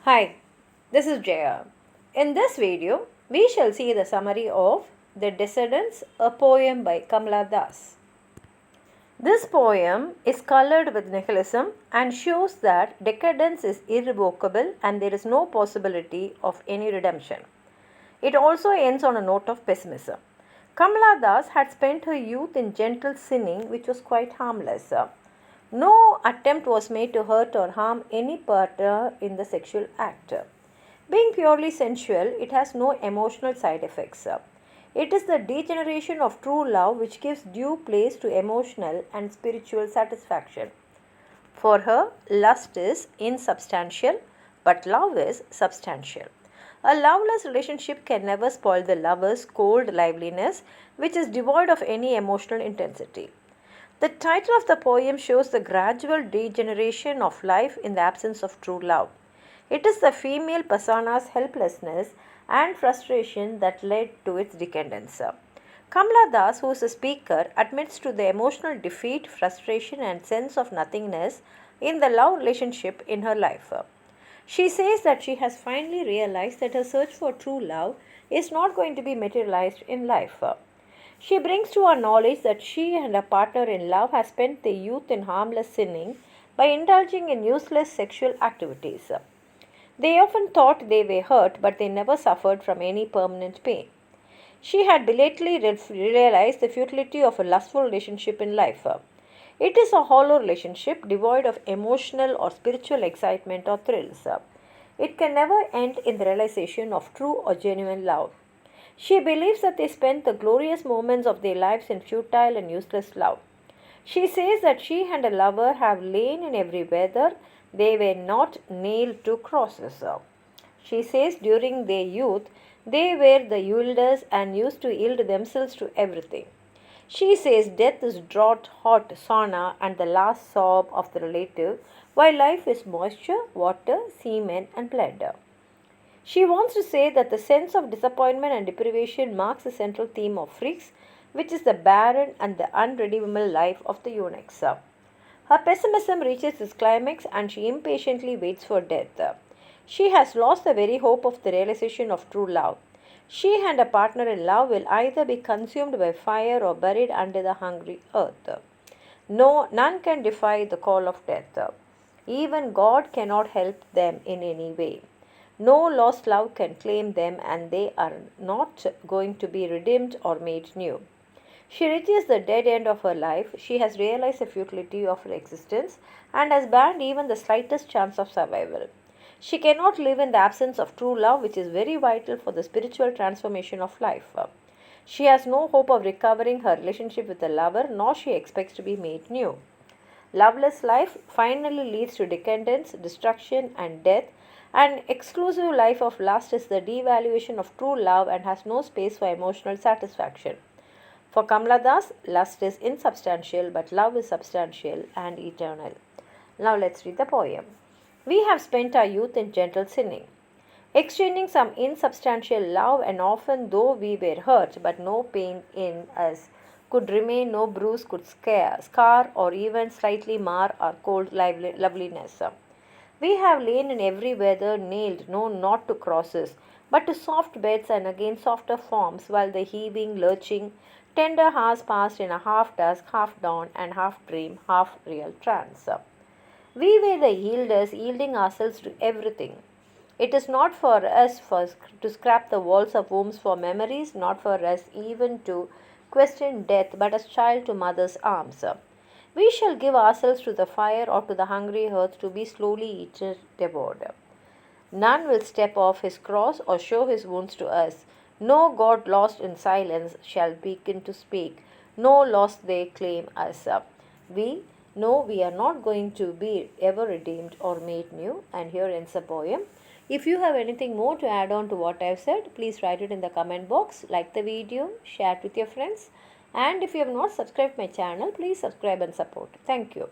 Hi, this is Jaya. In this video, we shall see the summary of The Descendants, a poem by Kamala Das. This poem is colored with nihilism and shows that decadence is irrevocable and there is no possibility of any redemption. It also ends on a note of pessimism. Kamala Das had spent her youth in gentle sinning, which was quite harmless. No attempt was made to hurt or harm any partner in the sexual act. Being purely sensual, it has no emotional side effects. It is the degeneration of true love which gives due place to emotional and spiritual satisfaction. For her, lust is insubstantial, but love is substantial. A loveless relationship can never spoil the lover's cold liveliness, which is devoid of any emotional intensity. The title of the poem shows the gradual degeneration of life in the absence of true love. It is the female persona,'s helplessness and frustration that led to its decadence. Kamala Das, who is a speaker, admits to the emotional defeat, frustration, and sense of nothingness in the love relationship in her life. She says that she has finally realized that her search for true love is not going to be materialized in life. She brings to our knowledge that she and her partner in love have spent their youth in harmless sinning by indulging in useless sexual activities. They often thought they were hurt, but they never suffered from any permanent pain. She had belatedly realized the futility of a lustful relationship in life. It is a hollow relationship devoid of emotional or spiritual excitement or thrills. It can never end in the realization of true or genuine love. She believes that they spent the glorious moments of their lives in futile and useless love. She says that she and her lover have lain in every weather, they were not nailed to crosses. She says during their youth they were the yielders and used to yield themselves to everything. She says death is drought, hot sauna, and the last sob of the relative, while life is moisture, water, semen, and blood. She wants to say that the sense of disappointment and deprivation marks the central theme of Freaks, which is the barren and the unredeemable life of the eunuchs. Her pessimism reaches its climax and she impatiently waits for death. She has lost the very hope of the realization of true love. She and her partner in love will either be consumed by fire or buried under the hungry earth. No, none can defy the call of death. Even God cannot help them in any way. No lost love can claim them, and they are not going to be redeemed or made new. She reaches the dead end of her life. She has realized the futility of her existence and has banned even the slightest chance of survival. She cannot live in the absence of true love, which is very vital for the spiritual transformation of life. She has no hope of recovering her relationship with a lover, nor she expects to be made new. Loveless life finally leads to decadence, destruction, and death. An exclusive life of lust is the devaluation of true love and has no space for emotional satisfaction. For Kamala Das, lust is insubstantial, but love is substantial and eternal. Now let's read the poem. We have spent our youth in gentle sinning, exchanging some insubstantial love, and often though we were hurt, but no pain in us could remain, no bruise could scar or even slightly mar our cold loveliness. We have lain in every weather, nailed no not to crosses, but to soft beds and again softer forms, while the heaving, lurching, tender hours passed in a half dusk, half dawn, and half dream, half real trance. We were the yielders, yielding ourselves to everything. It is not for us to scrap the walls of wombs for memories, not for us even to question death, but as child to mother's arms. We shall give ourselves to the fire or to the hungry earth to be slowly eaten, devoured. None will step off his cross or show his wounds to us. No God lost in silence shall begin to speak. No loss they claim us. We know we are not going to be ever redeemed or made new. And here ends the poem. If you have anything more to add on to what I have said, please write it in the comment box. Like the video, share it with your friends. And if you have not subscribed my channel, please subscribe and support. Thank you.